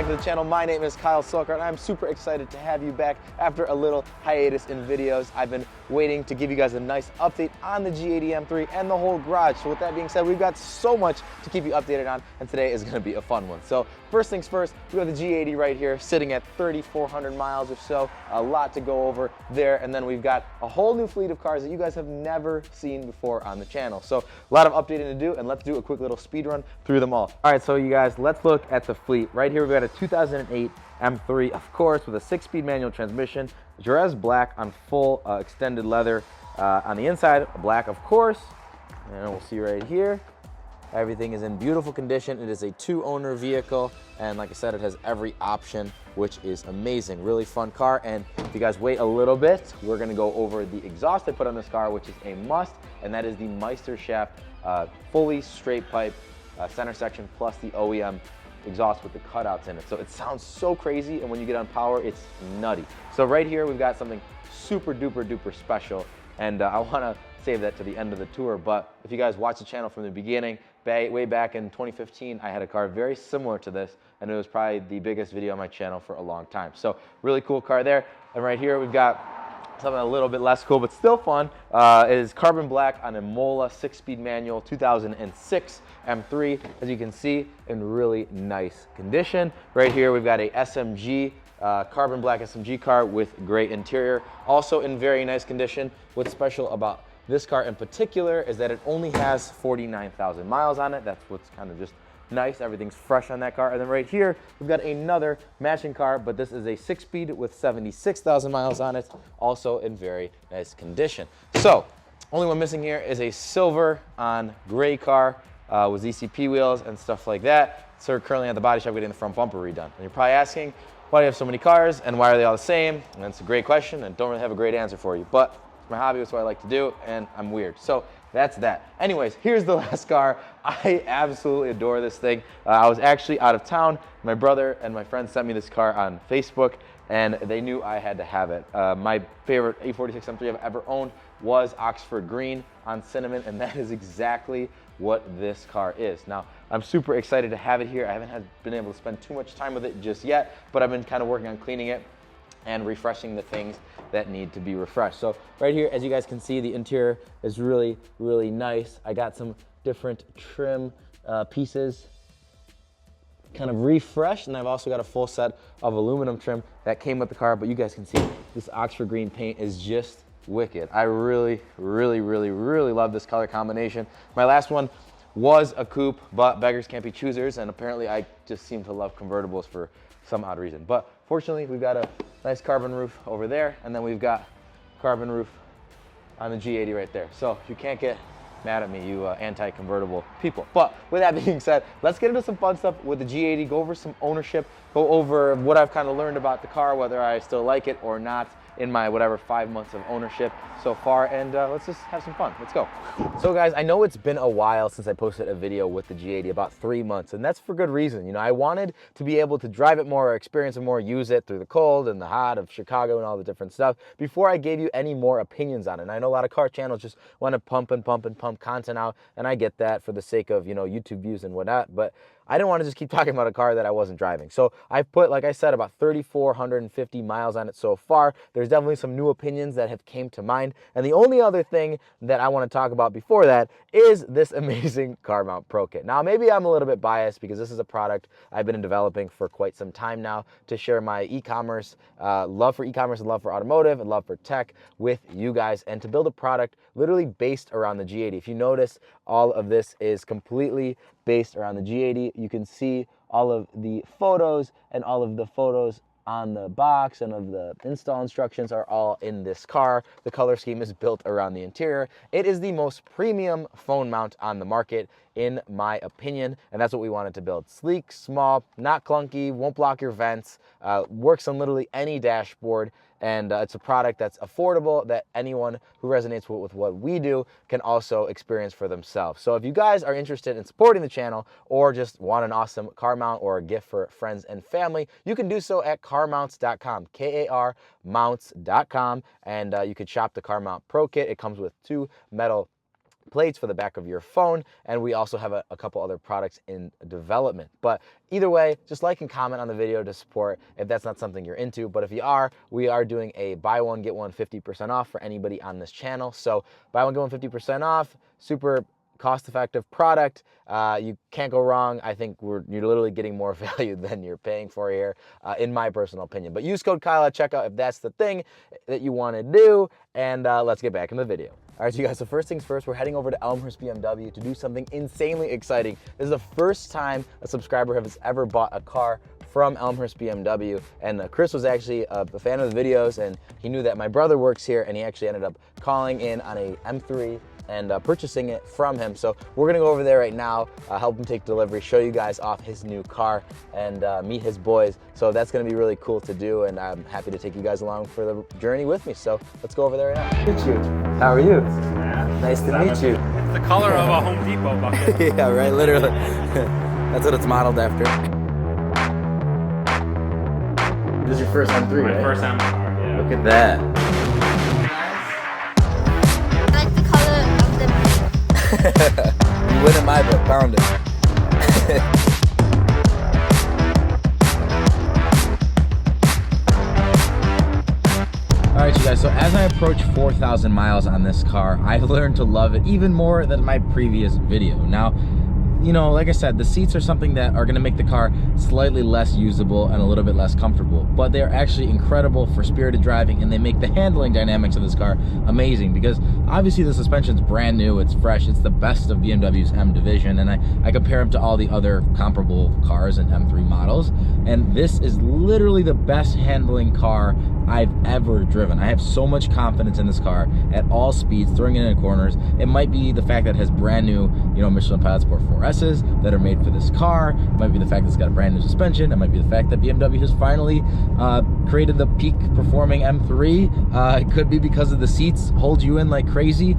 back to the channel. My name is Kyle Sulkar, and I'm super excited to have you back after a little hiatus in videos. I've been waiting to give you guys a nice update on the G80 M3 and the whole garage. So with that being said, we've got so much to keep you updated on, and today is gonna be a fun one. So first things first, we have the G80 right here sitting at 3,400 miles or so. A lot to go over there, and then we've got a whole new fleet of cars that you guys have never seen before on the channel. So a lot of updating to do, and let's do a quick little speed run through them all. All right, so you guys, let's look at the fleet. Right here, we've got a 2008 M3, of course, with a 6-speed manual transmission, Jerez black on full extended leather. On the inside, black, of course, and we'll see right here. Everything is in beautiful condition. It is a 2-owner vehicle, and like I said, it has every option, which is amazing. Really fun car, and if you guys wait a little bit, we're gonna go over the exhaust I put on this car, which is a must, and that is the Meisterschaft fully straight pipe center section plus the OEM exhaust with the cutouts in it. So it sounds so crazy, and when you get on power, it's nutty. So right here, we've got something super duper duper special, and I wanna save that to the end of the tour. But if you guys watch the channel from the beginning, way back in 2015, I had a car very similar to this, and it was probably the biggest video on my channel for a long time. So really cool car there. And right here, we've got something a little bit less cool, but still fun. It is carbon black on a Mola 6-speed manual 2006 M3, as you can see, in really nice condition. Right here, we've got a SMG, carbon black SMG car with gray interior, also in very nice condition. What's special about this car in particular is that it only has 49,000 miles on it. That's what's kind of just nice. Everything's fresh on that car. And then right here, we've got another matching car, but this is a 6-speed with 76,000 miles on it, also in very nice condition. So, only one missing here is a silver on gray car with ZCP wheels and stuff like that. So we're currently at the body shop getting the front bumper redone. And you're probably asking, why do you have so many cars and why are they all the same? And that's a great question, and don't really have a great answer for you. But it's my hobby, it's what I like to do, and I'm weird. So that's that. Anyways, here's the last car. I absolutely adore this thing. I was actually out of town. My brother and my friend sent me this car on Facebook, and they knew I had to have it. My favorite E46 M3 I've ever owned was Oxford Green on cinnamon, and that is exactly what this car is. Now, I'm super excited to have it here. I haven't been able to spend too much time with it just yet, but I've been kind of working on cleaning it and refreshing the things that need to be refreshed. So right here, as you guys can see, the interior is really, really nice. I got some different trim pieces kind of refreshed, and I've also got a full set of aluminum trim that came with the car, but you guys can see this Oxford Green paint is just wicked. I really, really, really, really love this color combination. My last one was a coupe, but beggars can't be choosers, and apparently I just seem to love convertibles for some odd reason. But fortunately, we've got a nice carbon roof over there, and then we've got carbon roof on the G80 right there. So you can't get mad at me, you anti-convertible people. But with that being said, let's get into some fun stuff with the G80, go over some ownership, go over what I've kind of learned about the car, whether I still like it or not in my whatever 5 months of ownership so far, and let's just have some fun. Let's go. So guys, I know it's been a while since I posted a video with the G80, about 3 months, and that's for good reason. You know, I wanted to be able to drive it more, experience it more, use it through the cold and the hot of Chicago and all the different stuff before I gave you any more opinions on it. And I know a lot of car channels just want to pump and pump and pump content out, and I get that for the sake of, you know, YouTube views and whatnot, but I didn't want to just keep talking about a car that I wasn't driving. So I've put, like I said, about 3,450 miles on it so far. There's definitely some new opinions that have came to mind. And the only other thing that I want to talk about before that is this amazing car mount pro kit. Now, maybe I'm a little bit biased because this is a product I've been developing for quite some time now to share my e-commerce, love for e-commerce and love for automotive and love for tech with you guys, and to build a product literally based around the G80. If you notice, all of this is completely based around the G80. You can see all of the photos, and all of the photos on the box and of the install instructions are all in this car. The color scheme is built around the interior. It is the most premium phone mount on the market, in my opinion, and that's what we wanted to build. Sleek, small, not clunky, won't block your vents, works on literally any dashboard, and it's a product that's affordable that anyone who resonates with what we do can also experience for themselves. So if you guys are interested in supporting the channel or just want an awesome car mount or a gift for friends and family, you can do so at carmounts.com, K-A-R mounts.com, and you could shop the Car Mount Pro Kit. It comes with 2 metal plates for the back of your phone, and we also have a couple other products in development. But either way, just like and comment on the video to support if that's not something you're into. But if you are, we are doing a buy one get one 50% off for anybody on this channel. So buy one get one 50% off, super cost-effective product. You can't go wrong. I think you're literally getting more value than you're paying for here, in my personal opinion. But use code Kyle at checkout if that's the thing that you want to do. And let's get back in the video. All right, so you guys, so first things first, we're heading over to Elmhurst BMW to do something insanely exciting. This is the first time a subscriber has ever bought a car from Elmhurst BMW, and Chris was actually a fan of the videos, and he knew that my brother works here, and he actually ended up calling in on a M3 and purchasing it from him. So we're gonna go over there right now, help him take delivery, show you guys off his new car, and meet his boys. So that's gonna be really cool to do, and I'm happy to take you guys along for the journey with me. So let's go over there right now. Meet you. How are you? Yeah. Nice to meet you. It's the color of a Home Depot bucket. Yeah, right, literally. That's what it's modeled after. This is your first M3, My right? first M car, yeah. Look at that. You win in my book, found it. All right, you guys, so as I approach 4,000 miles on this car, I've learned to love it even more than my previous video. Now, you know, like I said, the seats are something that are gonna make the car slightly less usable and a little bit less comfortable, but they're actually incredible for spirited driving, and they make the handling dynamics of this car amazing, because obviously the suspension's brand new, it's fresh, it's the best of BMW's M division, and I compare them to all the other comparable cars and M3 models, and this is literally the best handling car I've ever driven. I have so much confidence in this car at all speeds, throwing it in corners. It might be the fact that it has brand new, you know, Michelin Pilot Sport 4S's that are made for this car. It might be the fact that it's got a brand new suspension. It might be the fact that BMW has finally created the peak performing M3. It could be because of the seats hold you in like crazy,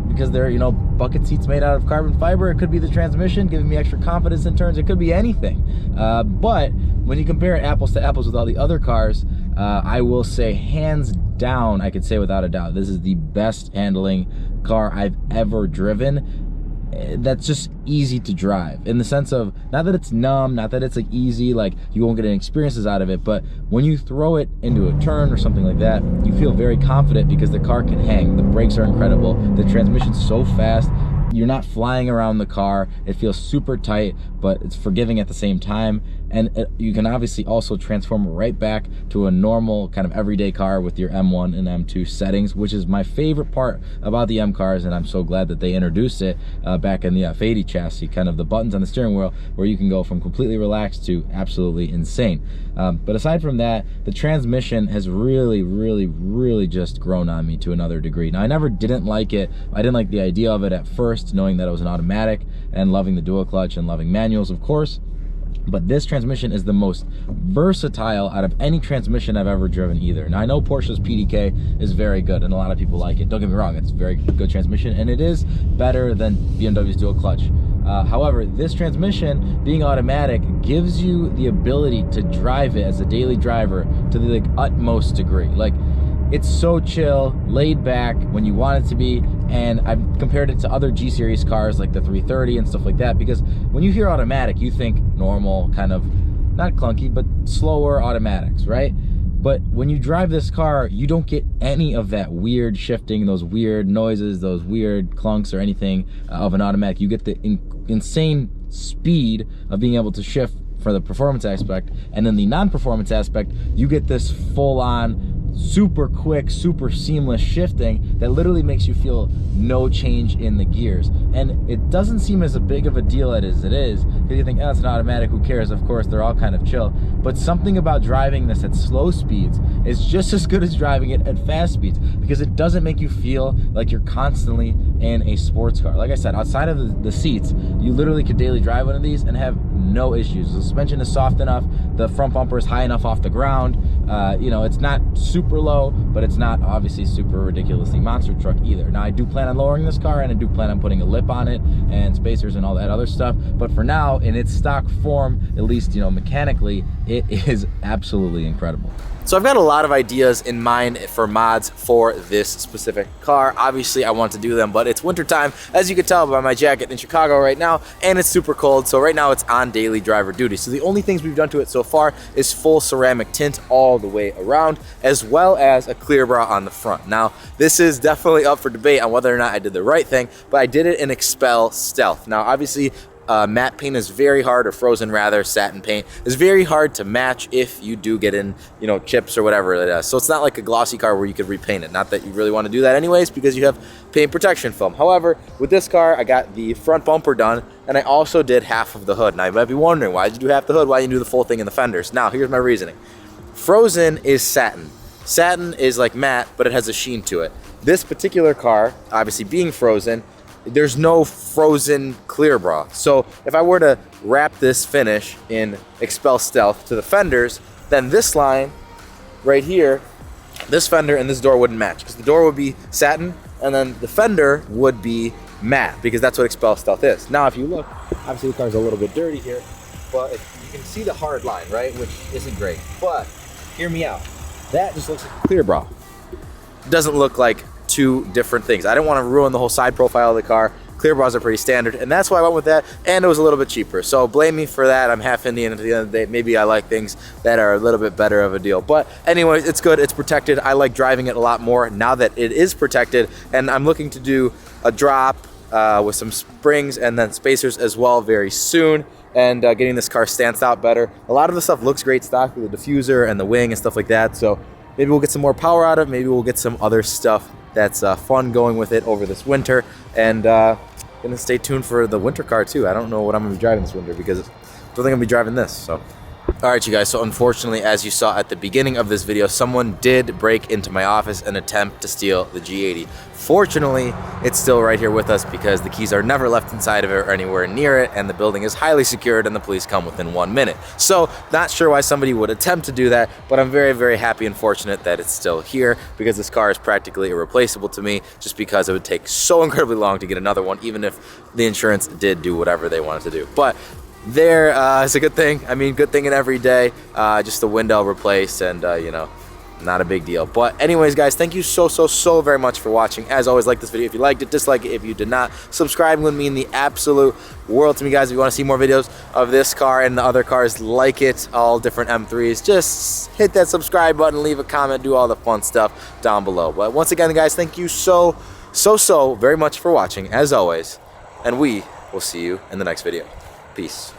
because they're, you know, bucket seats made out of carbon fiber. It could be the transmission giving me extra confidence in turns. It could be anything. But when you compare it apples to apples with all the other cars, I will say hands down, I could say without a doubt, this is the best handling car I've ever driven. That's just easy to drive, in the sense of, not that it's numb, not that it's like easy, like you won't get any experiences out of it, but when you throw it into a turn or something like that, you feel very confident because the car can hang. The brakes are incredible, the transmission's so fast, you're not flying around the car, it feels super tight, but it's forgiving at the same time, and you can obviously also transform right back to a normal kind of everyday car with your M1 and M2 settings, which is my favorite part about the M cars, and I'm so glad that they introduced it back in the F80 chassis, kind of the buttons on the steering wheel where you can go from completely relaxed to absolutely insane. But aside from that, the transmission has really just grown on me to another degree. Now, I never didn't like it. I didn't like the idea of it at first, knowing that it was an automatic and loving the dual clutch and loving manuals, of course. But this transmission is the most versatile out of any transmission I've ever driven either. Now, I know Porsche's PDK is very good and a lot of people like it. Don't get me wrong, it's a very good transmission and it is better than BMW's dual clutch. However, this transmission, being automatic, gives you the ability to drive it as a daily driver to the utmost degree. Like, it's so chill, laid back when you want it to be, and I've compared it to other G series cars like the 330 and stuff like that, because when you hear automatic, you think normal, kind of, not clunky, but slower automatics, right? But when you drive this car, you don't get any of that weird shifting, those weird noises, those weird clunks or anything of an automatic. You get the insane speed of being able to shift for the performance aspect, and then the non-performance aspect, you get this full-on, super quick, super seamless shifting that literally makes you feel no change in the gears. And it doesn't seem as big of a deal as it is, because you think, oh, it's an automatic, who cares? Of course, they're all kind of chill. But something about driving this at slow speeds is just as good as driving it at fast speeds, because it doesn't make you feel like you're constantly in a sports car. Like I said, outside of the seats, you literally could daily drive one of these and have no issues. The suspension is soft enough, the front bumper is high enough off the ground, you know, it's not super low, but it's not obviously super ridiculously monster truck either. Now, I do plan on lowering this car, and I do plan on putting a lip on it and spacers and all that other stuff, but for now, in its stock form, at least, you know, mechanically, it is absolutely incredible. So I've got a lot of ideas in mind for mods for this specific car. Obviously I want to do them, but it's winter time, as you can tell by my jacket in Chicago right now, and it's super cold. So right now it's on daily driver duty. So the only things we've done to it so far is full ceramic tint all the way around, as well as a clear bra on the front. Now, this is definitely up for debate on whether or not I did the right thing, but I did it in Expel Stealth. Now, obviously, matte paint is very hard, or frozen rather, satin paint is very hard to match if you do get in, you know, chips or whatever it is. So it's not like a glossy car where you could repaint it. Not that you really want to do that anyways, because you have paint protection film. However, with this car, I got the front bumper done, and I also did half of the hood. Now you might be wondering, why did you do half the hood? Why didn't you do the full thing in the fenders? Now, here's my reasoning. Frozen is satin. Satin is like matte, but it has a sheen to it. This particular car, obviously being frozen, there's no frozen clear bra. So if I were to wrap this finish in Expel Stealth to the fenders, then this line right here, this fender and this door wouldn't match, because the door would be satin and then the fender would be matte, because that's what Expel Stealth is. Now if you look, obviously the car's a little bit dirty here, but you can see the hard line, right? Which isn't great, but hear me out. That just looks like a clear bra. Doesn't look like two different things. I didn't want to ruin the whole side profile of the car. Clear bras are pretty standard, and that's why I went with that, and it was a little bit cheaper. So blame me for that. I'm half Indian at the end of the day. Maybe I like things that are a little bit better of a deal. But anyway, it's good. It's protected. I like driving it a lot more now that it is protected, and I'm looking to do a drop with some springs and then spacers as well very soon, and getting this car stanced out better. A lot of the stuff looks great stock with the diffuser and the wing and stuff like that. So maybe we'll get some more power out of it. Maybe we'll get some other stuff that's fun going with it over this winter, and gonna stay tuned for the winter car too. I don't know what I'm gonna be driving this winter, because I don't think I'm gonna be driving this. So all right, you guys, so unfortunately, as you saw at the beginning of this video, someone did break into my office and attempt to steal the G80. Fortunately, it's still right here with us, because the keys are never left inside of it or anywhere near it, and the building is highly secured and the police come within 1 minute. So not sure why somebody would attempt to do that, but I'm very, very happy and fortunate that it's still here, because this car is practically irreplaceable to me, just because it would take so incredibly long to get another one, even if the insurance did do whatever they wanted to do. But there is a good thing. I mean, good thing in every day. Just the window replaced, and you know, not a big deal. But anyways, guys, thank you so very much for watching. As always, like this video if you liked it, dislike it if you did not. Subscribing would mean the absolute world to me, guys. If you want to see more videos of this car and the other cars like it, all different M3s, just hit that subscribe button, leave a comment, do all the fun stuff down below. But once again, guys, thank you so very much for watching, as always, and we will see you in the next video. Peace.